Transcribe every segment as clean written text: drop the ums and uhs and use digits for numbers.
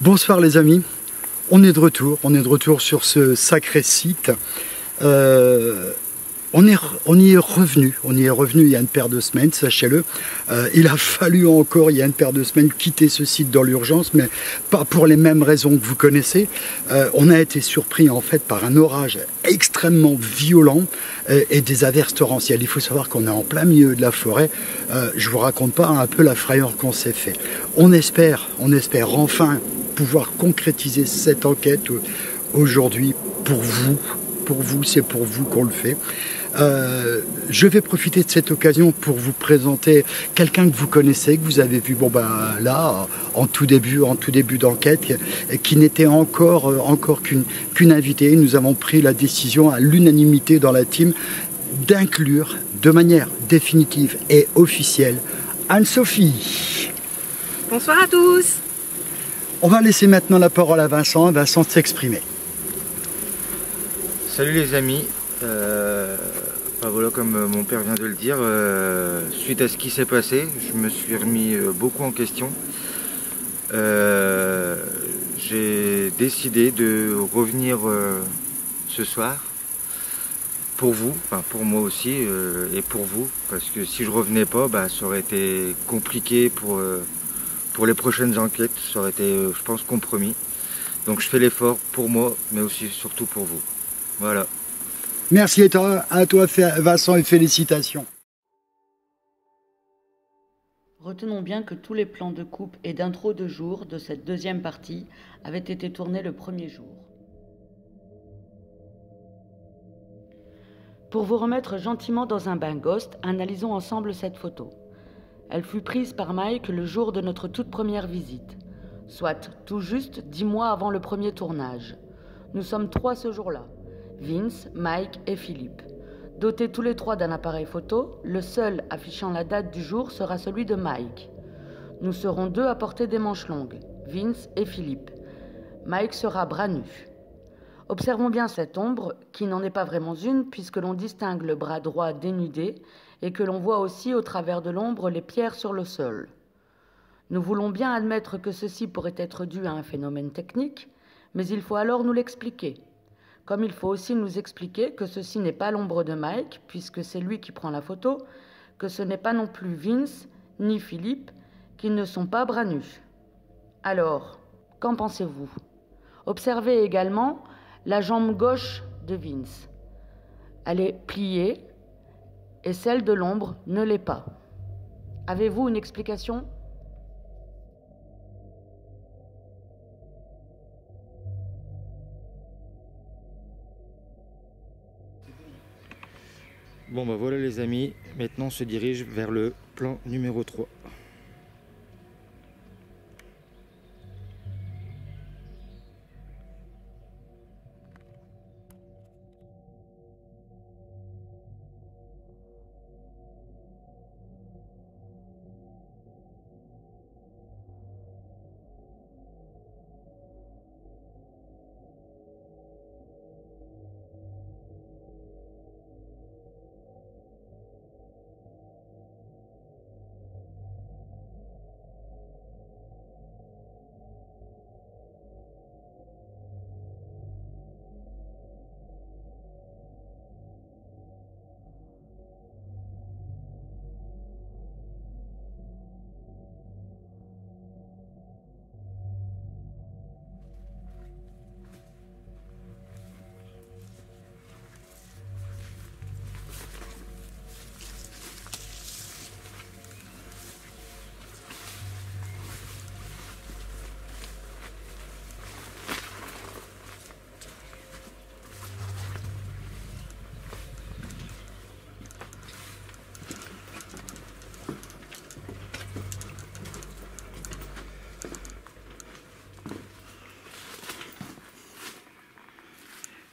Bonsoir les amis, on est de retour sur ce sacré site. On y est revenu il y a une paire de semaines, sachez-le. Il a fallu encore, il y a une paire de semaines, quitter ce site dans l'urgence, mais pas pour les mêmes raisons que vous connaissez. On a été surpris en fait par un orage extrêmement violent et des averses torrentielles. Il faut savoir qu'on est en plein milieu de la forêt. Je vous raconte pas un peu la frayeur qu'on s'est fait. On espère enfin pouvoir concrétiser cette enquête aujourd'hui pour vous. Pour vous, c'est pour vous qu'on le fait. Je vais profiter de cette occasion pour vous présenter quelqu'un que vous connaissez, que vous avez vu là, en tout début d'enquête, qui n'était encore qu'une invitée. Nous avons pris la décision à l'unanimité dans la team d'inclure de manière définitive et officielle Anne-Sophie. Bonsoir à tous. On va laisser maintenant la parole à Vincent s'exprimer. Salut les amis, voilà, comme mon père vient de le dire, suite à ce qui s'est passé, je me suis remis beaucoup en question. J'ai décidé de revenir ce soir pour vous, enfin pour moi aussi et pour vous, parce que si je revenais pas, ça aurait été compliqué pour les prochaines enquêtes, ça aurait été, je pense, compromis. Donc je fais l'effort pour moi, mais aussi surtout pour vous. Voilà. Merci à toi Vincent et félicitations. Retenons bien que tous les plans de coupe et d'intro de jour de cette deuxième partie avaient été tournés le premier jour. Pour vous remettre gentiment dans un bain Ghost, analysons ensemble cette photo. Elle fut prise par Mike le jour de notre toute première visite, soit tout juste 10 mois avant le premier tournage. Nous sommes 3 ce jour-là, Vince, Mike et Philippe. Dotés tous les 3 d'un appareil photo, le seul affichant la date du jour sera celui de Mike. Nous serons 2 à porter des manches longues, Vince et Philippe. Mike sera bras nus. Observons bien cette ombre, qui n'en est pas vraiment une, puisque l'on distingue le bras droit dénudé et que l'on voit aussi au travers de l'ombre les pierres sur le sol. Nous voulons bien admettre que ceci pourrait être dû à un phénomène technique, mais il faut alors nous l'expliquer. Comme il faut aussi nous expliquer que ceci n'est pas l'ombre de Mike, puisque c'est lui qui prend la photo, que ce n'est pas non plus Vince ni Philippe, qui ne sont pas bras nus. Alors, qu'en pensez-vous? Observez également la jambe gauche de Vince. Elle est pliée et celle de l'ombre ne l'est pas. Avez-vous une explication? Bon voilà les amis, maintenant on se dirige vers le plan numéro 3.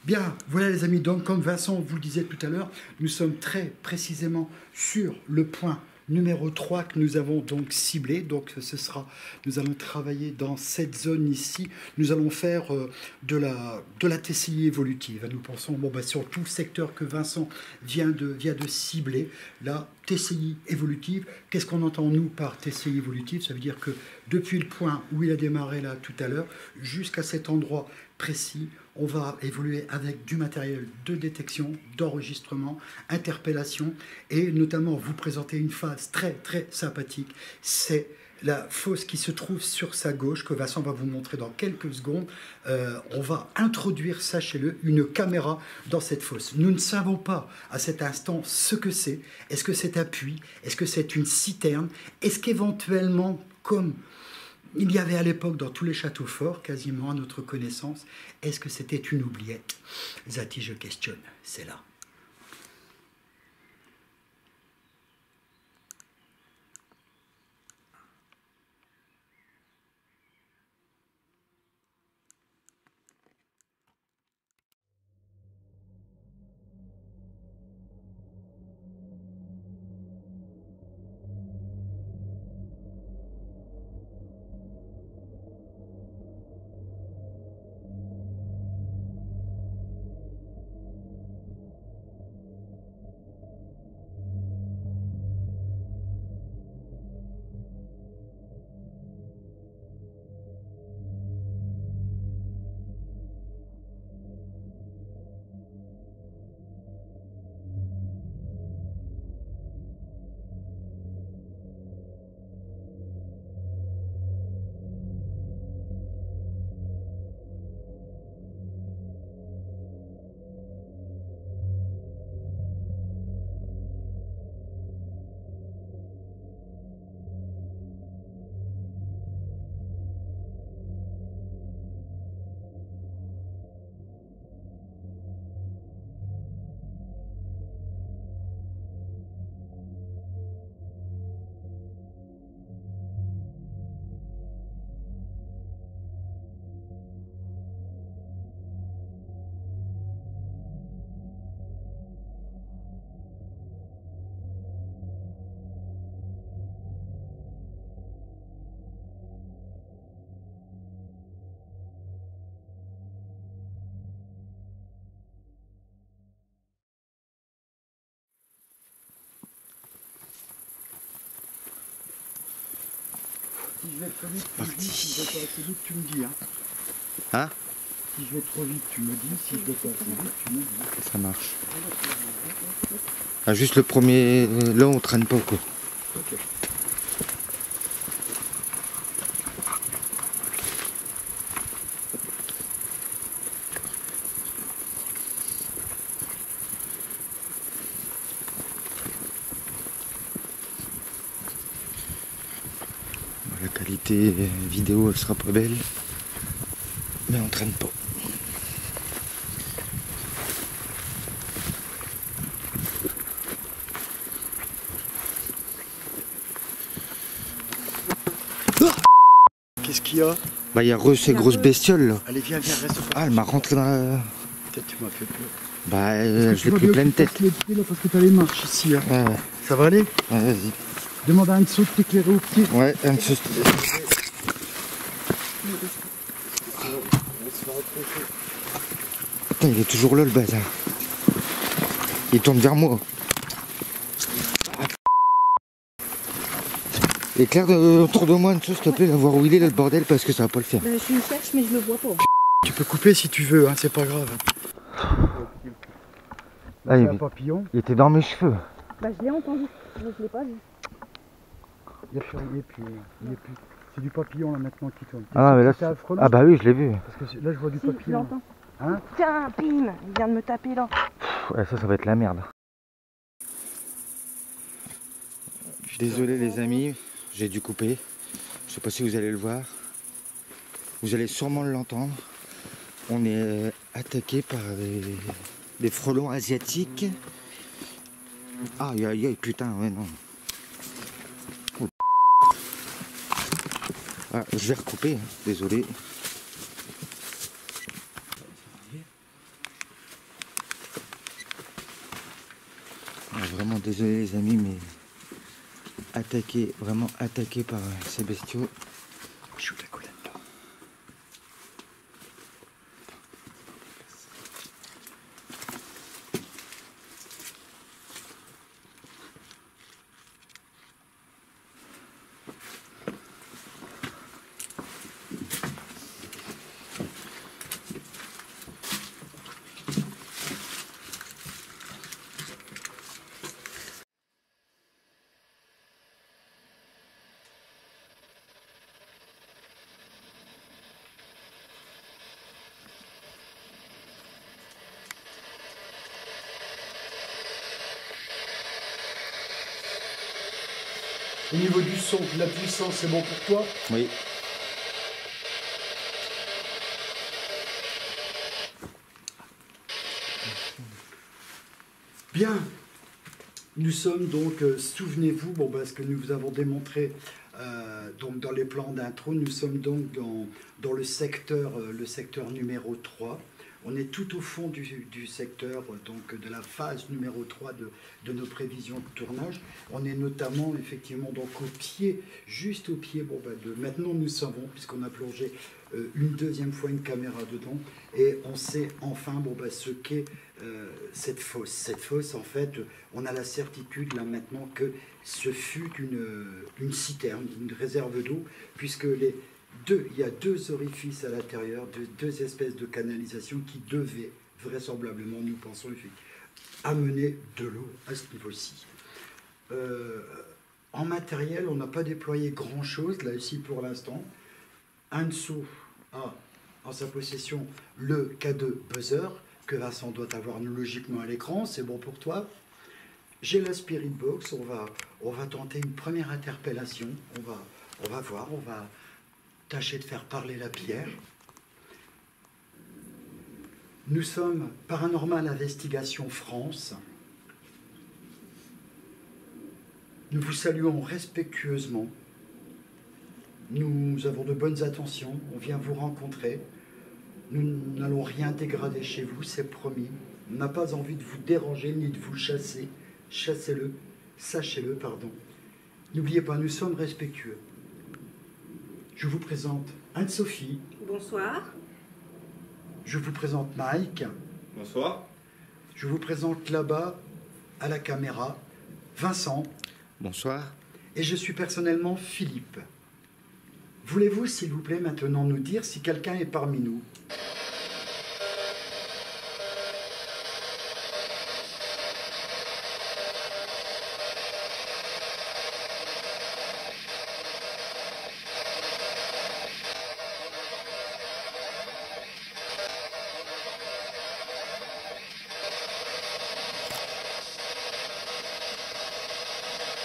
Bien, voilà les amis, donc comme Vincent vous le disait tout à l'heure, nous sommes très précisément sur le point numéro 3 que nous avons donc ciblé. Donc ce sera, nous allons travailler dans cette zone ici. Nous allons faire de la TCI évolutive. Nous pensons sur tout le secteur que Vincent vient de cibler. La TCI évolutive, qu'est-ce qu'on entend nous par TCI évolutive? Ça veut dire que depuis le point où il a démarré là tout à l'heure, jusqu'à cet endroit précis, on va évoluer avec du matériel de détection, d'enregistrement, interpellation, et notamment vous présenter une phase très très sympathique. C'est la fosse qui se trouve sur sa gauche, que Vincent va vous montrer dans quelques secondes. On va introduire, sachez-le, une caméra dans cette fosse. Nous ne savons pas à cet instant ce que c'est. Est-ce que c'est un puits? Est-ce que c'est une citerne? Est-ce qu'éventuellement, comme il y avait à l'époque dans tous les châteaux forts, quasiment à notre connaissance, est-ce que c'était une oubliette? Zati, je questionne, c'est là. Si je vais trop vite, tu me dis. Si je vais pas assez vite, tu me dis. Hein? Si je vais trop vite, tu me dis. Si je vais pas assez vite, tu me dis. Ça marche. Ah, juste le premier, là on traîne pas quoi. Ok. La qualité vidéo elle sera pas belle, mais on traîne pas. Qu'est-ce qu'il y a? Bah il y a ces grosses bestioles là. Allez, viens, reste sur. Ah, elle m'a rentré dans la... Peut-être tu m'as fait peur. Bah je l'ai pris pleine tête. Les pieds, là, parce que tu as les marches ici. Hein. Ouais, Ça va aller? ouais, vas-y. Demande à un de ceux de t'éclairer au pied. Ouais, un de Putain, il est toujours là le bazar. Il tourne vers moi. Éclaire autour de moi, s'il te plaît, là, voir où il est là, le bordel, parce que ça va pas le faire. Je le cherche, mais je le vois pas. Tu peux couper si tu veux, hein, c'est pas grave. Ah, C'est un papillon. il était dans mes cheveux. Bah, je l'ai entendu, mais je l'ai pas vu. Il est plus. C'est du papillon là maintenant qui tourne. Ah, mais là, C'est affreux, là. ah bah oui, je l'ai vu. Parce que là je vois du Si, je papillon. l'entends. Hein? Tiens, bim, il vient de me taper là. Ouais, ça va être la merde. Désolé les amis, j'ai dû couper. Je sais pas si vous allez le voir. Vous allez sûrement l'entendre. On est attaqué par des frelons asiatiques. Aïe aïe aïe, putain, ouais non. Oh. Ah, je vais recouper, hein. Désolé. Ah, vraiment désolé les amis, mais attaqué, vraiment attaqué par ces bestiaux. Je la coude là-dedans. Au niveau du son, de la puissance, c'est bon pour toi? Oui. Bien. Nous sommes donc, souvenez-vous, bon, parce que nous vous avons démontré donc dans les plans d'intro, nous sommes donc dans le secteur numéro 3. On est tout au fond du secteur, donc de la phase numéro 3 de nos prévisions de tournage. On est notamment, effectivement, donc au pied, juste au pied. Bon, ben, maintenant, nous savons, puisqu'on a plongé une deuxième fois une caméra dedans, et on sait enfin bon, ben, ce qu'est cette fosse. Cette fosse, en fait, on a la certitude là maintenant que ce fut une citerne, une réserve d'eau, puisque il y a deux orifices à l'intérieur, deux espèces de canalisations qui devaient vraisemblablement, nous pensons, amener de l'eau à ce niveau-ci. En matériel, on n'a pas déployé grand-chose, là, ici, pour l'instant. Anso a en sa possession le K2 buzzer, que Vincent doit avoir logiquement à l'écran, c'est bon pour toi. J'ai la Spirit Box, on va tenter une première interpellation, on va voir, on va tâcher de faire parler la pierre. Nous sommes Paranormal Investigation France. Nous vous saluons respectueusement. Nous avons de bonnes intentions, on vient vous rencontrer. Nous n'allons rien dégrader chez vous, c'est promis. On n'a pas envie de vous déranger ni de vous chasser. Chassez-le, sachez-le, pardon. N'oubliez pas, nous sommes respectueux. Je vous présente Anne-Sophie. Bonsoir. Je vous présente Mike. Bonsoir. Je vous présente là-bas, à la caméra, Vincent. Bonsoir. Et je suis personnellement Philippe. Voulez-vous, s'il vous plaît, maintenant nous dire si quelqu'un est parmi nous?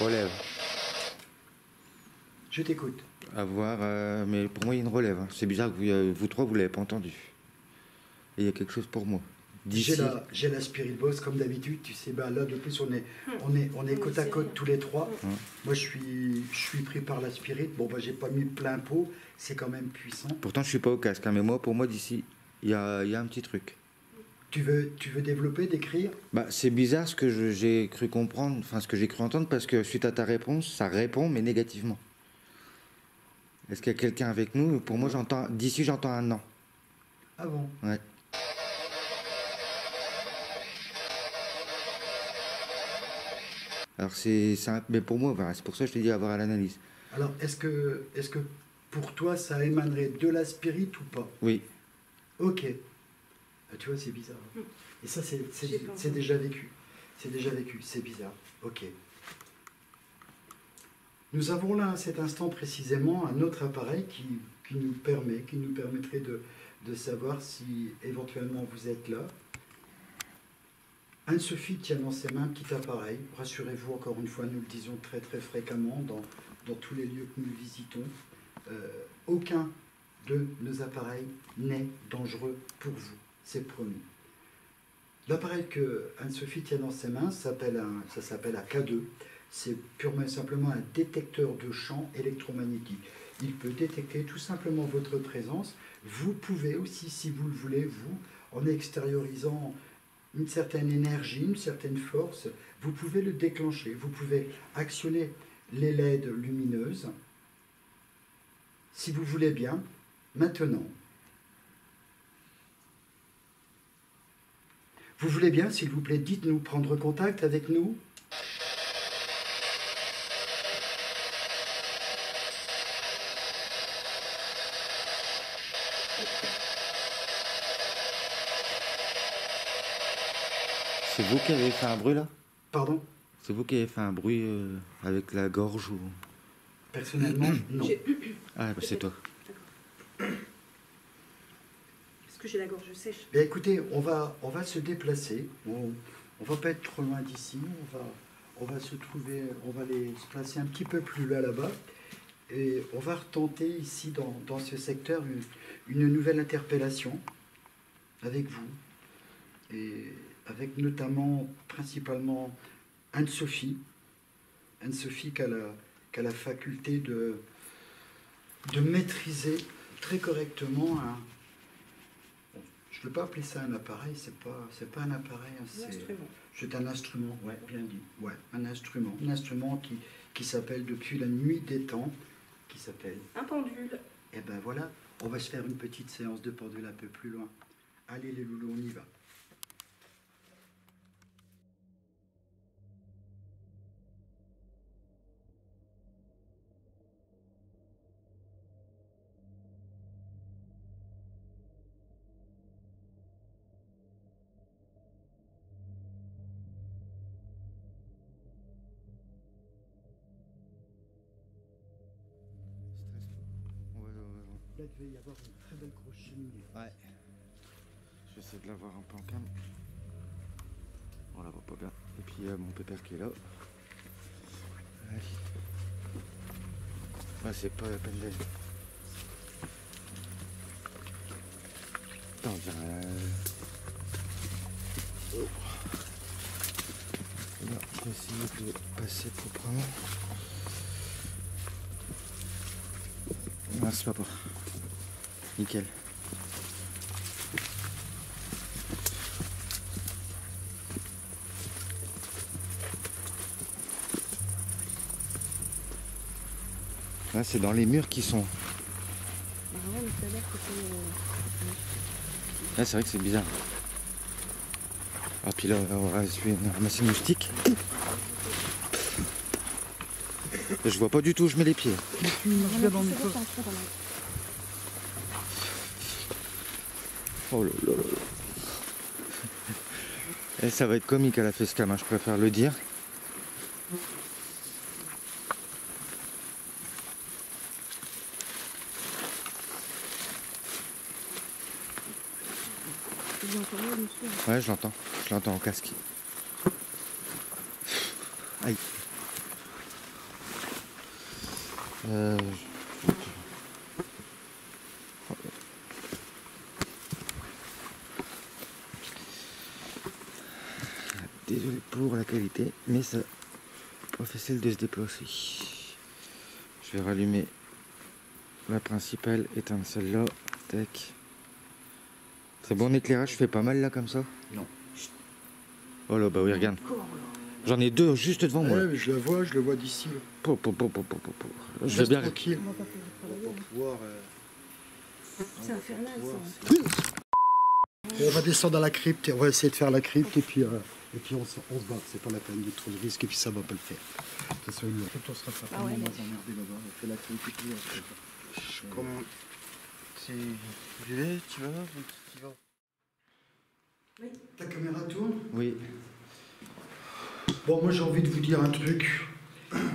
Relève. Je t'écoute. À voir, mais pour moi il y a une relève. Hein. C'est bizarre que vous trois vous l'avez pas entendu. Et il y a quelque chose pour moi. J'ai la Spirit Box comme d'habitude, tu sais, bah là de plus on est côte à côte tous les trois. Moi je suis pris par la Spirit, bon bah j'ai pas mis plein pot, c'est quand même puissant. Pourtant je suis pas au casque, hein, mais moi pour moi d'ici, il y a un petit truc. Tu veux développer, décrire? Bah c'est bizarre ce que j'ai cru comprendre, enfin ce que j'ai cru entendre, parce que suite à ta réponse, ça répond mais négativement. Est-ce qu'il y a quelqu'un avec nous? Pour moi d'ici j'entends un non. Ah bon? Ouais. Alors mais pour moi, voilà, c'est pour ça que je te dis avoir à l'analyse. Alors est-ce que pour toi ça émanerait de la spirit ou pas? Oui. Ok. Ah, tu vois, c'est bizarre. Et ça c'est déjà vécu. C'est déjà vécu, c'est bizarre. Ok. Nous avons là à cet instant précisément un autre appareil qui nous permettrait de savoir si éventuellement vous êtes là. Anne-Sophie tient dans ses mains un petit appareil. Rassurez-vous, encore une fois, nous le disons très très fréquemment dans tous les lieux que nous visitons. Aucun de nos appareils n'est dangereux pour vous, c'est promis. L'appareil que Anne-Sophie tient dans ses mains ça s'appelle un K2. C'est purement et simplement un détecteur de champ électromagnétique. Il peut détecter tout simplement votre présence. Vous pouvez aussi, si vous le voulez, vous, en extériorisant une certaine énergie, une certaine force, vous pouvez le déclencher. Vous pouvez actionner les LED lumineuses. Si vous voulez bien, maintenant. Vous voulez bien, s'il vous plaît, dites-nous prendre contact avec nous. C'est vous qui avez fait un bruit là? Pardon? C'est vous qui avez fait un bruit avec la gorge ou... Personnellement, non. Ah bah c'est toi. Est-ce que j'ai la gorge sèche? Bien, écoutez, on va se déplacer. On va pas être trop loin d'ici. On va se placer un petit peu plus là-bas. Et on va retenter ici, dans ce secteur, une nouvelle interpellation avec vous. Et avec notamment, principalement, Anne-Sophie. Anne-Sophie qui a la faculté de maîtriser très correctement un... Bon, je ne veux pas appeler ça un appareil, c'est pas un appareil, c'est un instrument, ouais, bien dit. Ouais, un instrument qui s'appelle depuis la nuit des temps, qui s'appelle... Un pendule. Et ben voilà, on va se faire une petite séance de pendule un peu plus loin. Allez les loulous, on y va. Là, il devait y avoir une très belle grosse cheminée. Ouais. Je vais essayer de la voir un peu en cam. On la voit pas bien. Et puis il y a mon pépère qui est là. Allez. Ouais, c'est pas la peine d'aller. Attends, on dirait... Oh. Là, je vais essayer de passer proprement. Non, c'est pas pour. Nickel. Là, c'est dans les murs qui sont. Ouais, mais ça a l'air que Là, c'est vrai que c'est bizarre. Ah, puis là, on va ramasser une moustique. Je vois pas du tout où je mets les pieds. Oh là là là. Et ça va être comique à la facecam, hein, je préfère le dire. Ouais, je l'entends en casque. Aïe. Désolé pour la qualité, mais ça pas facile de se déplacer. Je vais rallumer la principale, éteindre celle-là. Tac. C'est bon éclairage, je fais pas mal là comme ça? Non. Oh là, bah oui, regarde. J'en ai deux juste devant moi. Ouais, mais je le vois d'ici. Je vais bien. Tranquille. On va pas pouvoir Pouvoir, C'est infernal ça. on va descendre dans la crypte, on va essayer de faire la crypte et puis on se bat. C'est pas la peine de trop de risque et puis ça va pas le faire. De toute façon, on sera pas Ah ouais, moins emmerdé là-bas. On fait la crypte et puis Comment tu vas? Ta caméra tourne? Oui. Bon, moi j'ai envie de vous dire un truc.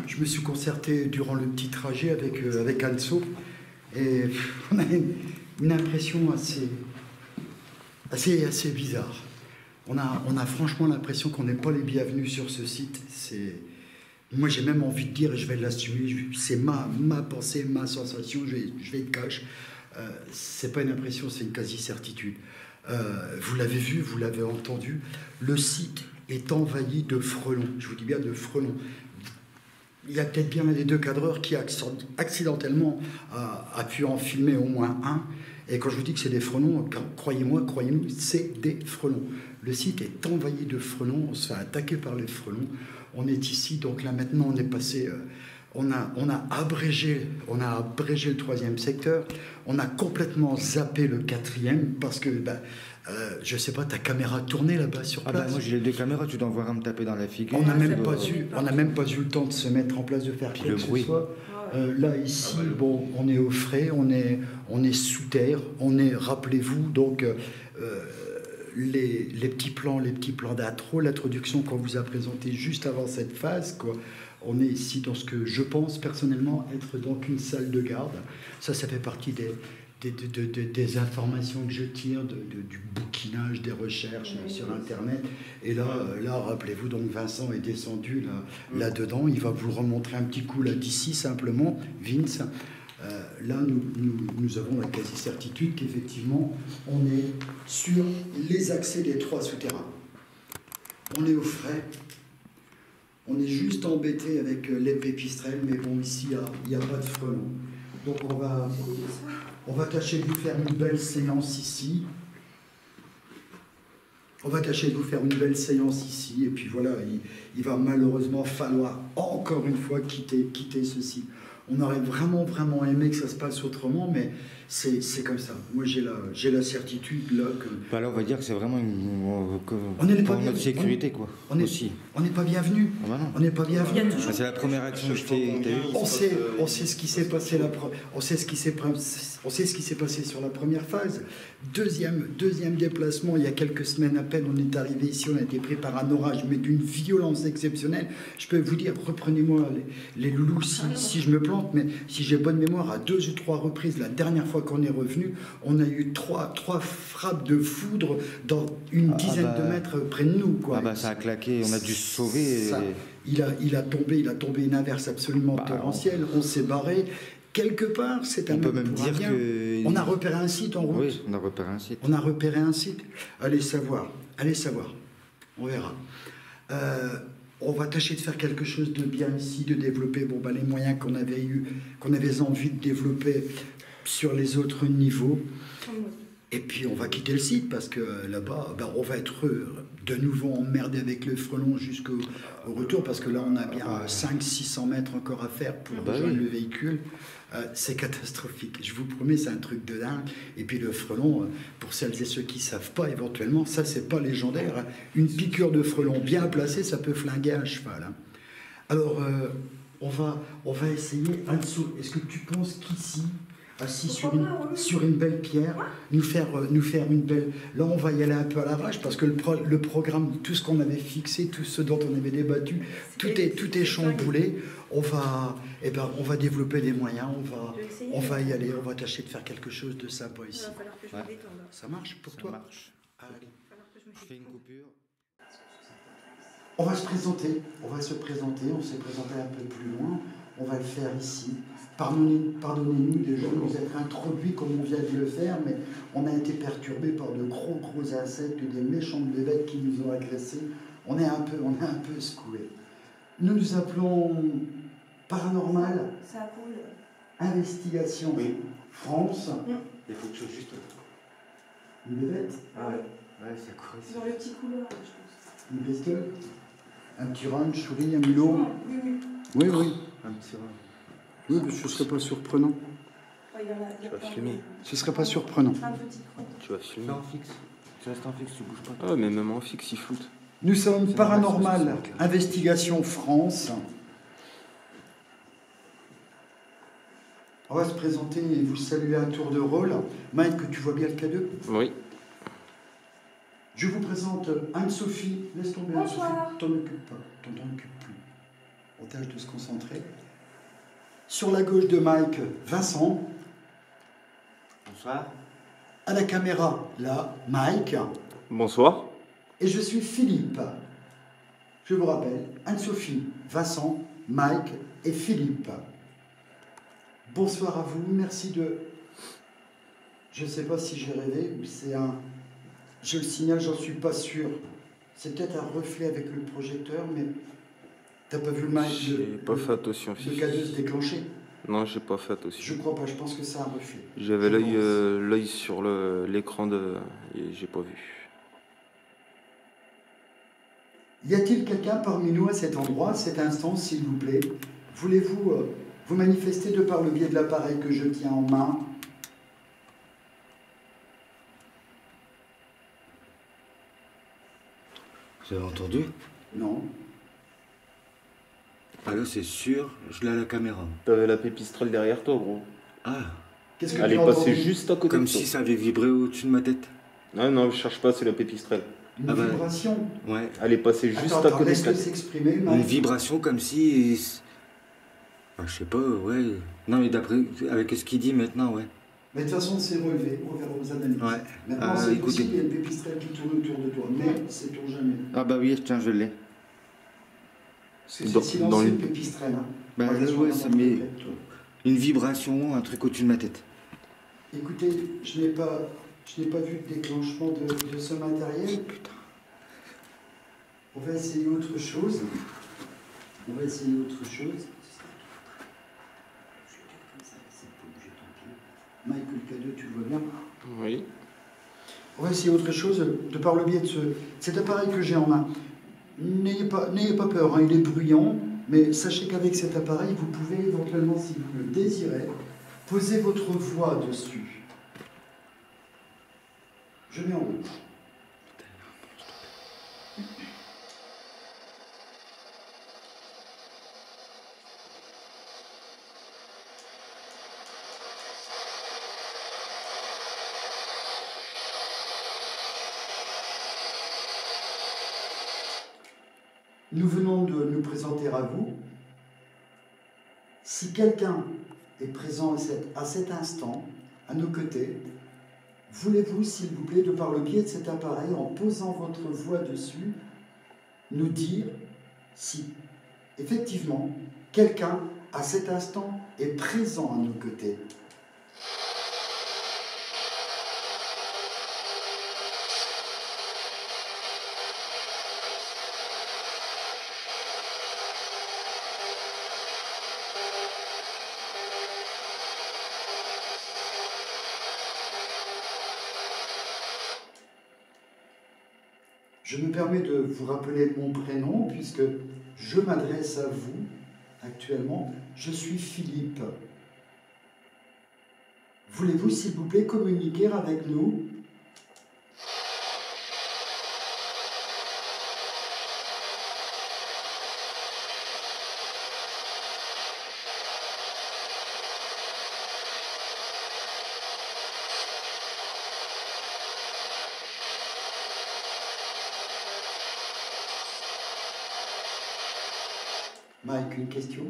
Je me suis concerté durant le petit trajet avec Anso et on a une impression assez bizarre. On a franchement l'impression qu'on n'est pas les bienvenus sur ce site. Moi j'ai même envie de dire, et je vais l'assumer, c'est ma pensée, ma sensation, je vais être cash. C'est pas une impression, c'est une quasi-certitude. Vous l'avez vu, vous l'avez entendu, le site est envahi de frelons. Je vous dis bien de frelons. Il y a peut-être bien un des deux cadreurs qui accidentellement a pu en filmer au moins un. Et quand je vous dis que c'est des frelons, croyez-nous, c'est des frelons. Le site est envahi de frelons, on se fait attaquer par les frelons. On est ici, donc là maintenant on est passé on a abrégé le troisième secteur, on a complètement zappé le quatrième parce que, je sais pas, ta caméra tournait là-bas sur place. Moi j'ai les deux caméras, tu dois voir me taper dans la figure. On n'a même pas eu le temps de se mettre en place, de faire quoi que ce soit. Là ici, bon, on est au frais, on est sous terre, rappelez-vous, donc les petits plans d'intro, l'introduction qu'on vous a présenté juste avant cette phase, quoi. On est ici dans ce que je pense personnellement être donc une salle de garde. Ça fait partie des informations que je tire du bouquinage, des recherches sur Internet. Et là rappelez-vous, donc Vincent est descendu là-dedans. Il va vous le remontrer un petit coup là d'ici simplement, Vince. Là, nous avons la quasi-certitude qu'effectivement, on est sur les accès des 3 souterrains. On est au frais. On est juste embêté avec les pépistrelles, mais bon, ici, il n'y a pas de frelons. Donc, on va tâcher de vous faire une belle séance ici. Et puis voilà, il va malheureusement falloir encore une fois quitter ceci. On aurait vraiment aimé que ça se passe autrement, mais c'est comme ça. Moi, j'ai la certitude là que... Là, on va dire que c'est vraiment pour notre sécurité, quoi. On n'est pas bienvenu. On n'est pas bienvenu. C'est la première action que je t'ai eue. On sait ce qui s'est passé on sait ce qui s'est passé sur la première phase. Deuxième déplacement, il y a quelques semaines à peine, on est arrivé ici, on a été pris par un orage, mais d'une violence exceptionnelle. Je peux vous dire, reprenez-moi les loulous si je me plante, mais si j'ai bonne mémoire, à 2 ou 3 reprises, la dernière fois qu'on est revenu, on a eu trois frappes de foudre dans une dizaine de mètres près de nous, quoi. Ça a claqué, on a dû se sauver. Il a tombé une averse absolument torrentielle, on s'est barré. Quelque part, c'est un... On peut même dire que... On a repéré un site en route. Oui, on a repéré un site. Allez savoir. On verra. On va tâcher de faire quelque chose de bien ici, de développer les moyens qu'on avait envie de développer sur les autres niveaux. Et puis on va quitter le site parce que là-bas, on va être de nouveau emmerdé avec le frelon jusqu'au retour, parce que là on a bien 500-600 mètres encore à faire pour rejoindre le véhicule. C'est catastrophique, je vous promets, c'est un truc de dingue. Et puis le frelon, pour celles et ceux qui ne savent pas, éventuellement, ça c'est pas légendaire, une piqûre de frelon bien placée, ça peut flinguer un cheval. Alors on va essayer. Anso, est-ce que tu penses qu'ici, assis sur une belle pierre, nous faire une belle... Là, on va y aller un peu à l'arrache, parce que le programme, tout ce qu'on avait fixé, tout ce dont on avait débattu, tout est chamboulé. On va développer des moyens, on va y aller, on va tâcher de faire quelque chose de sympa ici. Il va falloir que je me détende. Ça marche pour toi? Ça marche. Allez. Il va falloir que je me Je fais une coupure. On va se présenter, on s'est présenté un peu plus loin, on va le faire ici. Pardonnez-nous déjà de nous être introduits comme on vient de le faire, mais on a été perturbés par de gros insectes, des méchants bébêtes qui nous ont agressés. On est un peu secoués. Nous nous appelons Paranormal Ça coule. Investigation France. Il faut que je juste... Une bébête? Ouais, ça court ici. Dans le petit couloir, je pense. Une bestiole? Un petit rat, une souris, un mulot? Oui. Un petit rat. Oui, mais ce ne serait pas surprenant. Tu vas filmer. Ce ne serait pas surprenant. Un petit croc. Tu vas filmer. En fixe. Tu restes en fixe, tu bouges pas. Ah, mais même en fixe, il floute. Nous sommes Paranormal Investigation France. On va se présenter et vous saluer à tour de rôle. Mike, tu vois bien le K2? Oui. Je vous présente Anne-Sophie. Laisse tomber Anne-Sophie. T'en occupe pas. T'en occupe plus. On tâche de se concentrer. Sur la gauche de Mike, Vincent. Bonsoir. À la caméra, là, Mike. Bonsoir. Et je suis Philippe. Je vous rappelle, Anne-Sophie, Vincent, Mike et Philippe. Bonsoir à vous, merci de... Je ne sais pas si j'ai rêvé ou c'est un... Je le signale, j'en suis pas sûr. C'est peut-être un reflet avec le projecteur, mais... T'as pas vu le Mike? J'ai pas fait attention. Le K2 se déclencher? Non, j'ai pas fait attention. Je crois pas, je pense que c'est un reflet. J'avais l'œil sur l'écran et j'ai pas vu. Y a-t-il quelqu'un parmi nous à cet endroit, à cet instant, s'il vous plaît? voulez-vous vous manifester de par le biais de l'appareil que je tiens en main? Vous avez entendu? Non. Ah là, c'est sûr, je l'ai à la caméra. T'avais la pépistrelle derrière toi, gros. Ah, Qu'est-ce que Elle tu est as passée entendu? juste à côté comme de toi. si ça avait vibré au-dessus de ma tête. Non, non, je cherche pas, c'est la pépistrelle. Une Ah bah, vibration. Ouais. Elle est passée juste Attends, à côté de laisse-le ta tête. s'exprimer, Une Mike. vibration comme si... Ah, je sais pas, ouais. Non, mais d'après, avec ce qu'il dit maintenant, ouais. Mais de toute façon, c'est relevé, on verra aux analyses. Ouais. Maintenant, c'est écoutez. possible, il y a une pépistrelle qui tourne autour de toi, mais c'est pour jamais. Ah bah oui, tiens, je l'ai. Parce que Dans- c'est dans silencieux, le- une pépistrelle. Hein. Bah Attention, ouais, on ça en met complète, toi. une vibration, un truc au-dessus de ma tête. Écoutez, je n'ai pas vu de déclenchement de ce matériel. Putain. On va essayer autre chose. On va essayer autre chose. Michael K2, tu le vois bien. Oui. On va essayer autre chose de par le biais de cet appareil que j'ai en main. N'ayez pas peur, hein, il est bruyant, mais sachez qu'avec cet appareil, vous pouvez éventuellement, si vous le désirez, poser votre voix dessus. Je mets en rouge. Nous venons de nous présenter à vous. Si quelqu'un est présent à cet instant, à nos côtés, voulez-vous, s'il vous plaît, de par le biais de cet appareil, en posant votre voix dessus, nous dire si, effectivement, quelqu'un, à cet instant, est présent à nos côtés? Je me permets de vous rappeler mon prénom puisque je m'adresse à vous actuellement. Je suis Philippe. Voulez-vous, s'il vous plaît, communiquer avec nous? Mike, une question?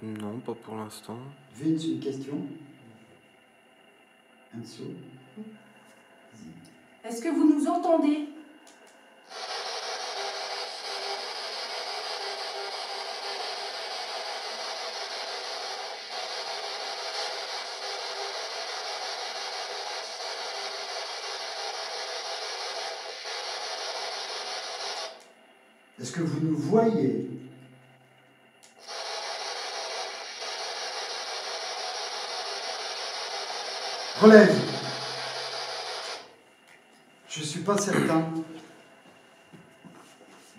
Non, pas pour l'instant. Vince, une question? Anso? Est-ce que vous nous entendez? Est-ce que vous nous voyez? Relève. Je suis pas certain.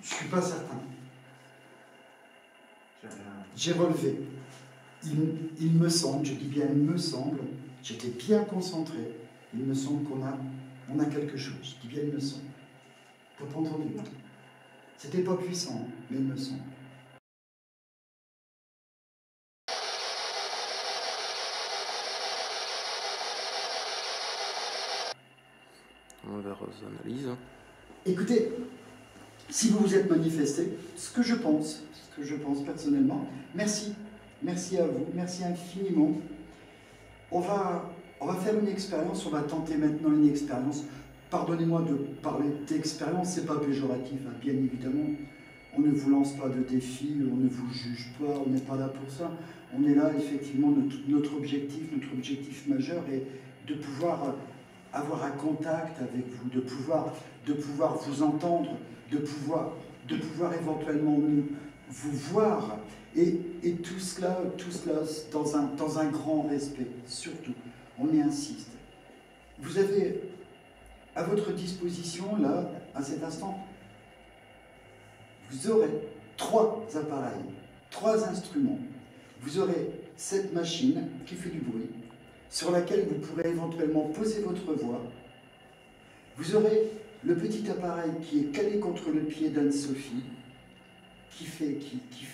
Je suis pas certain. J'ai relevé. Il me semble, je dis bien il me semble, j'étais bien concentré. Il me semble qu'on a quelque chose. Je dis bien il me semble. T'as pas entendu? C'était pas puissant, hein, mais il me semble. On verra aux analyses. Écoutez, si vous vous êtes manifesté, ce que je pense personnellement, merci. Merci à vous, merci infiniment. On va faire une expérience, on va tenter maintenant une expérience. Pardonnez-moi de parler d'expérience, c'est pas péjoratif, hein, bien évidemment. On ne vous lance pas de défis, on ne vous juge pas, on n'est pas là pour ça. On est là, effectivement, notre objectif majeur est de pouvoir avoir un contact avec vous, de pouvoir vous entendre, de pouvoir éventuellement vous voir, et tout cela dans un grand respect, surtout. On y insiste. Vous avez à votre disposition, là, à cet instant, vous aurez 3 appareils, 3 instruments. Vous aurez cette machine qui fait du bruit, sur laquelle vous pourrez éventuellement poser votre voix. Vous aurez le petit appareil qui est calé contre le pied d'Anne-Sophie, qui fait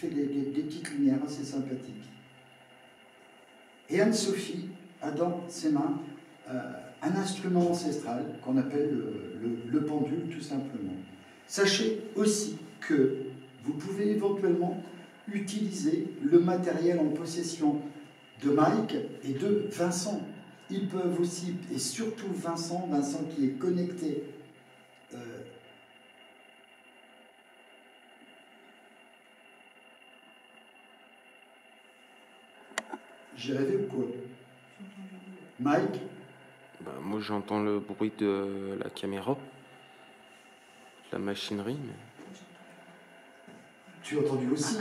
des petites lumières assez sympathiques. Et Anne-Sophie a dans ses mains un instrument ancestral qu'on appelle le pendule, tout simplement. Sachez aussi que vous pouvez éventuellement utiliser le matériel en possession de Mike et de Vincent. Ils peuvent aussi, et surtout Vincent qui est connecté j'ai rêvé ou quoi? Mike? Bah, moi j'entends le bruit de la caméra, de la machinerie, mais... Tu as entendu aussi?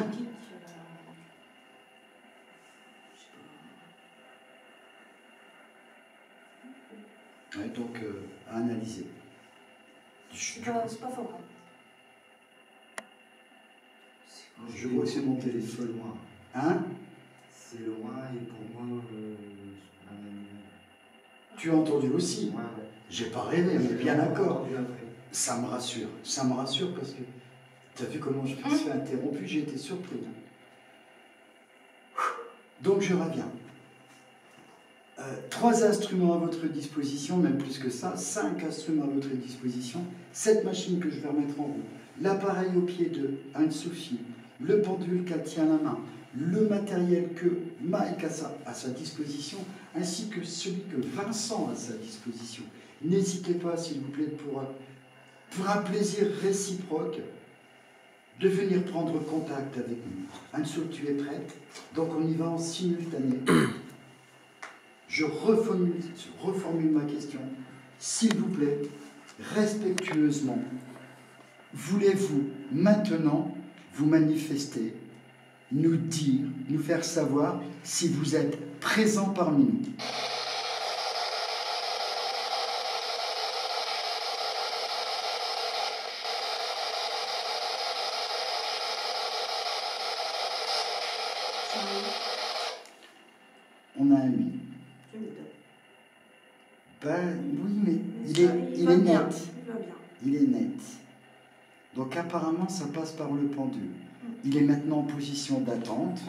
Ouais, donc à analyser. C'est pas fort. Je vois que c'est mon téléphone loin. Hein? C'est loin et pour moi, Tu as entendu aussi? ouais. J'ai pas rêvé, on est bien d'accord. Entendu après. Ça me rassure parce que tu as vu comment je me suis fait interrompu, j'ai été surpris. Donc je reviens. 3 instruments à votre disposition, même plus que ça, 5 instruments à votre disposition, cette machine que je vais remettre en route, l'appareil au pied de Anne-Sophie, le pendule qu'elle tient à la main, le matériel que Mike a à sa disposition, ainsi que celui que Vincent a à sa disposition. N'hésitez pas, s'il vous plaît, pour un plaisir réciproque, de venir prendre contact avec nous. Anne-Sophie, tu es prête? Donc on y va en simultané. Je reformule ma question. S'il vous plaît, respectueusement, voulez-vous maintenant vous manifester, nous dire, nous faire savoir si vous êtes présent parmi nous? On a un oui. Ben oui, mais il est net. Il est net. Donc apparemment, ça passe par le pendule. Il est maintenant en position d'attente.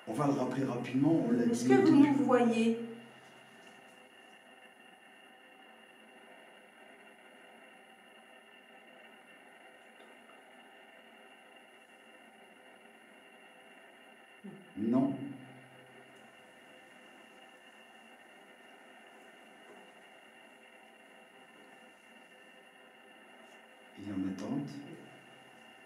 On va le rappeler rapidement, on l'a dit. Est-ce que vous nous voyez? Non. Il est en attente.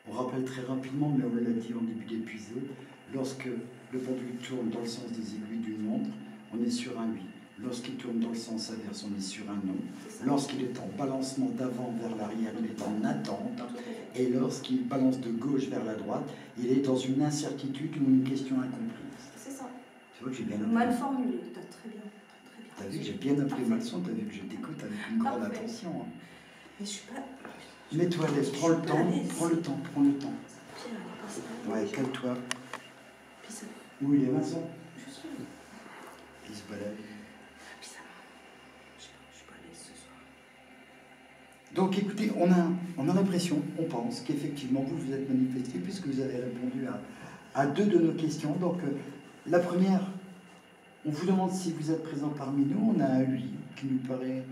On rappelle très rapidement, mais on l'a dit en début d'épisode, lorsque le pendule tourne dans le sens des aiguilles d'une montre, on est sur un oui. Lorsqu'il tourne dans le sens inverse, on est sur un non. Lorsqu'il est en balancement d'avant vers l'arrière, il est en attente. Et lorsqu'il balance de gauche vers la droite, il est dans une incertitude ou une question incomprise. C'est ça. Tu vois que j'ai bien appris. Mal formulé, t'as très bien. T'as vu que j'ai bien appris ma leçon, t'as vu que je t'écoute avec une grande Parfait. attention. Hein. Mais je suis pas. Mets-toi à l'aise, prends le temps, prends le temps, prends le temps. Pierre, elle est pas Ouais, sérieuse. calme-toi. Puis ça. Où il est, Vincent? Je suis. Il se balade. Puis ça. Je suis pas à l'aise ce soir. Donc écoutez, on a l'impression, on pense qu'effectivement vous vous êtes manifesté puisque vous avez répondu à 2 de nos questions. Donc la première, on vous demande si vous êtes présent parmi nous. On a un oui qui nous paraît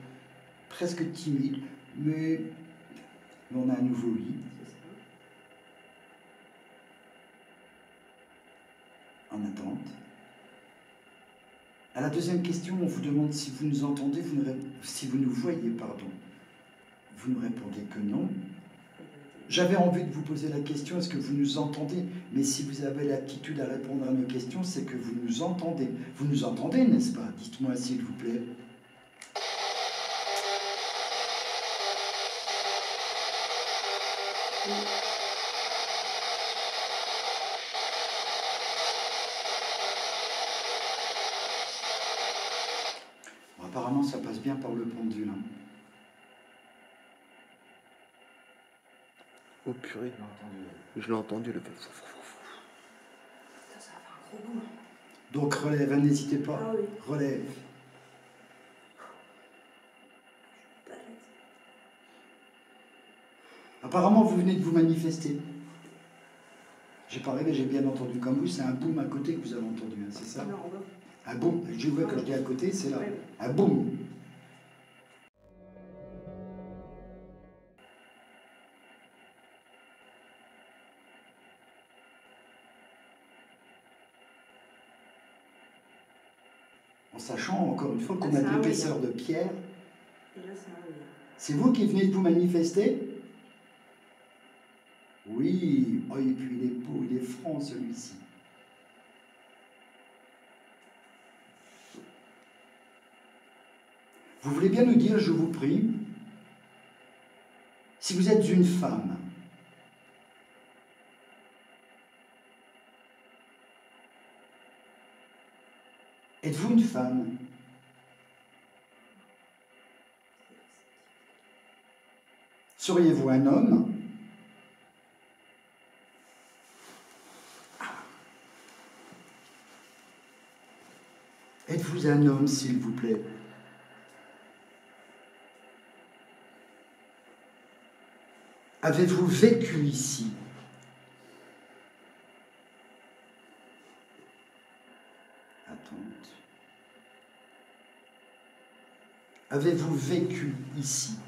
presque timide, mais on a un nouveau oui. En attente. À la deuxième question, on vous demande si vous nous entendez, si vous nous voyez, pardon. Vous nous répondez que non. J'avais envie de vous poser la question, est-ce que vous nous entendez? Mais si vous avez l'aptitude à répondre à nos questions, c'est que vous nous entendez. Vous nous entendez, n'est-ce pas? Dites-moi s'il vous plaît. Bon, apparemment, ça passe bien par le pendule. Hein. Oh purée, J'ai entendu. je l'ai entendu le. Putain, ça va faire un gros bout. Donc relève, hein, n'hésitez pas. Ah oui. Relève. Balèze. Apparemment, vous venez de vous manifester. J'ai pas rêvé, j'ai bien entendu comme vous, c'est un boom à côté que vous avez entendu, hein, c'est ça? Non, on va. Un boom, je vois quand je dis à côté, c'est là. Ouais. Un boom. En sachant encore une fois qu'on a Ah, de ça, oui. l'épaisseur de pierre. Et là, c'est un oui. C'est vous qui venez de vous manifester? Oui, oh, et puis il est beau, il est franc celui-ci. Vous voulez bien nous dire, je vous prie, si vous êtes une femme, êtes-vous une femme? Seriez-vous un homme? Êtes-vous un homme, s'il vous plaît? Avez-vous vécu ici? Attente. Avez-vous vécu ici?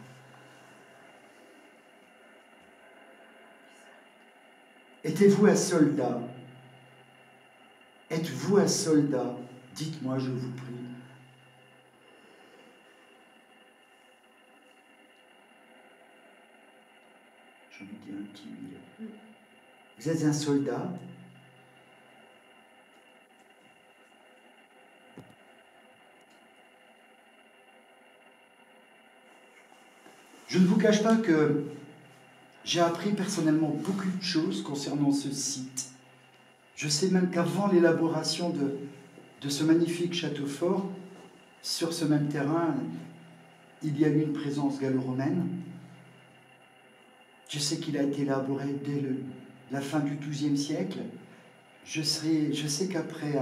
Étiez-vous un soldat? Êtes-vous un soldat? Dites-moi, je vous prie. J'ai envie de dire un petit oui. Vous êtes un soldat? Je ne vous cache pas que j'ai appris personnellement beaucoup de choses concernant ce site. Je sais même qu'avant l'élaboration de ce magnifique château fort, sur ce même terrain, il y a eu une présence gallo-romaine. Je sais qu'il a été élaboré dès la fin du XIIe siècle. Je sais qu'après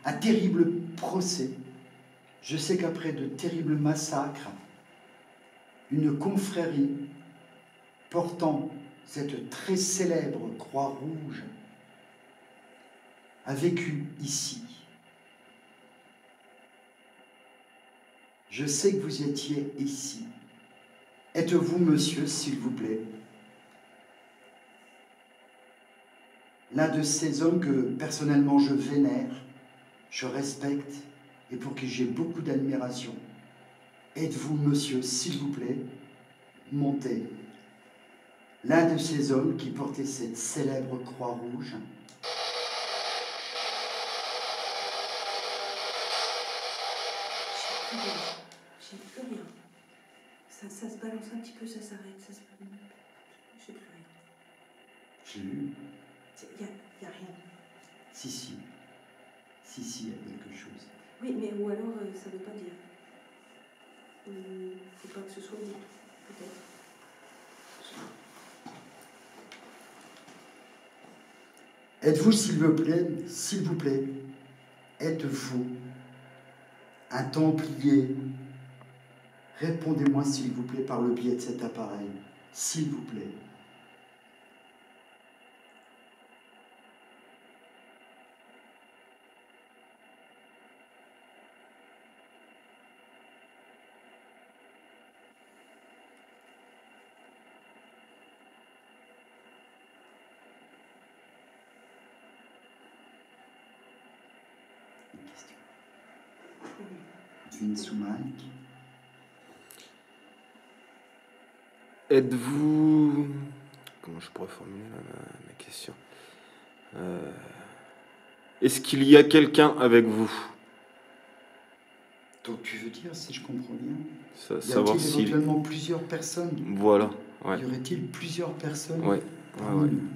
un terrible procès, je sais qu'après de terribles massacres, une confrérie portant cette très célèbre croix rouge a vécu ici. Je sais que vous étiez ici. Êtes-vous, monsieur, s'il vous plaît, l'un de ces hommes que personnellement je vénère, je respecte et pour qui j'ai beaucoup d'admiration? Êtes-vous, monsieur, s'il vous plaît, montez, l'un de ces hommes qui portait cette célèbre croix rouge? J'ai plus rien. Ça se balance un petit peu, ça s'arrête. J'ai plus rien. J'ai lu. Y a rien. Si, si. Si, si, il y a quelque chose. Oui, mais ou alors ça veut pas dire. Faut pas que ce soit dit, peut-être. Êtes-vous, s'il vous plaît, êtes-vous un templier? Répondez-moi, s'il vous plaît, par le biais de cet appareil. S'il vous plaît. Une question. Une sous Mike. Êtes-vous... Comment je pourrais formuler ma question? Est-ce qu'il y a quelqu'un avec vous? Donc tu veux dire, si je comprends bien, Savoir y a-t-il si... éventuellement plusieurs personnes? Voilà, ouais. Y aurait-il plusieurs personnes? Ouais, parmi ouais. nous?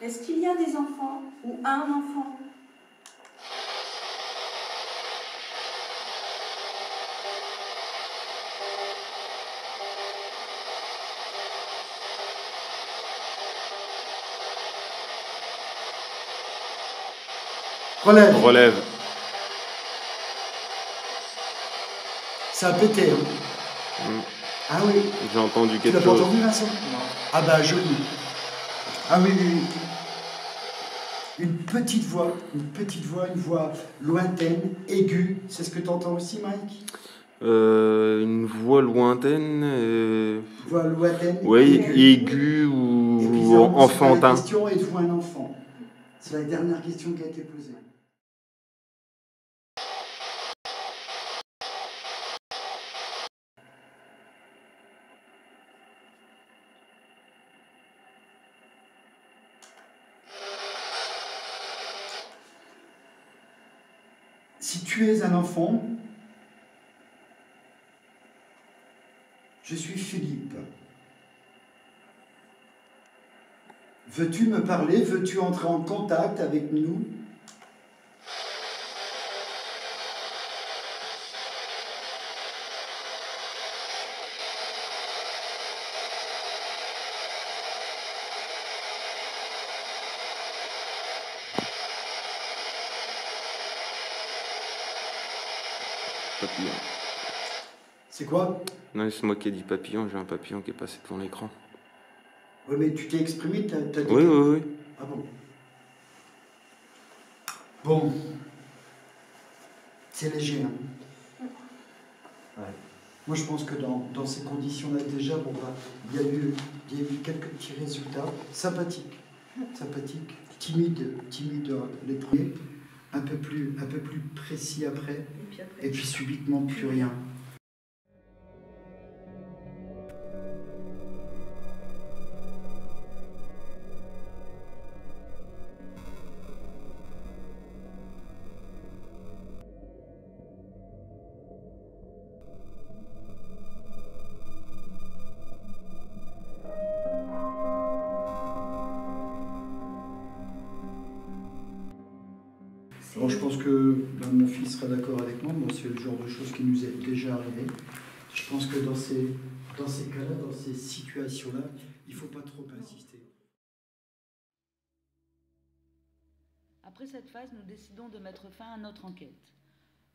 Est-ce qu'il y a des enfants ou un enfant? Relève. Relève. Ça a pété. Hein. Mm. Ah oui. J'ai entendu Tu l'as quelque pas chose. entendu, Vincent? Non. Ah bah joli. Ah oui, oui, oui. Une petite voix, une voix lointaine, aiguë. C'est ce que tu entends aussi, Mike? Une voix lointaine. Voix lointaine. Oui, aiguë Et puis, ou la enfantin. question, êtes-vous un enfant? C'est la dernière question qui a été posée. Si tu es un enfant, je suis Philippe. Veux-tu me parler? Veux-tu entrer en contact avec nous? Papillon. C'est quoi? Non, c'est moi qui ai dit papillon, j'ai un papillon qui est passé devant l'écran. Oui, mais tu t'es exprimé, t'as dit... Oui, oui, oui. Ah bon? Bon. C'est léger, hein? Ouais. Moi, je pense que dans ces conditions-là, déjà, bon, bah, il y a eu quelques petits résultats sympathiques. Sympathiques, timides les premiers, un peu plus précis après, et puis subitement plus rien. Bon, je pense que mon fils sera d'accord avec moi. Bon, c'est le genre de choses qui nous est déjà arrivé. Je pense que dans ces cas-là, dans ces situations-là, il ne faut pas trop insister. Après cette phase, nous décidons de mettre fin à notre enquête.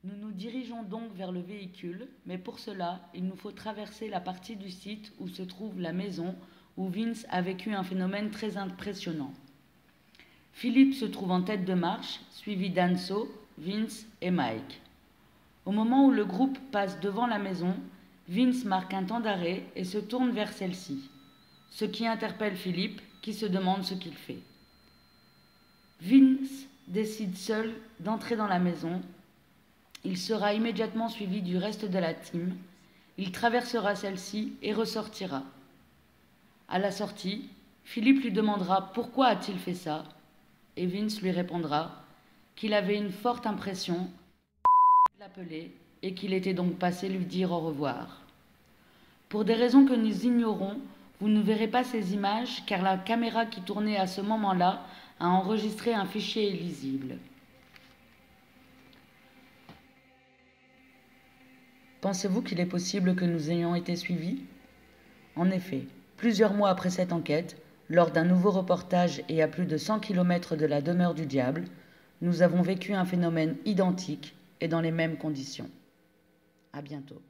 Nous nous dirigeons donc vers le véhicule, mais pour cela, il nous faut traverser la partie du site où se trouve la maison où Vince a vécu un phénomène très impressionnant. Philippe se trouve en tête de marche, suivi d'Anso, Vince et Mike. Au moment où le groupe passe devant la maison, Vince marque un temps d'arrêt et se tourne vers celle-ci, ce qui interpelle Philippe, qui se demande ce qu'il fait. Vince décide seul d'entrer dans la maison. Il sera immédiatement suivi du reste de la team. Il traversera celle-ci et ressortira. À la sortie, Philippe lui demandera pourquoi a-t-il fait ça, et Vince lui répondra qu'il avait une forte impression de l'appeler et qu'il était donc passé lui dire au revoir. Pour des raisons que nous ignorons, vous ne verrez pas ces images car la caméra qui tournait à ce moment-là a enregistré un fichier illisible. Pensez-vous qu'il est possible que nous ayons été suivis? En effet, plusieurs mois après cette enquête, lors d'un nouveau reportage et à plus de 100 km de la demeure du diable, nous avons vécu un phénomène identique et dans les mêmes conditions. À bientôt.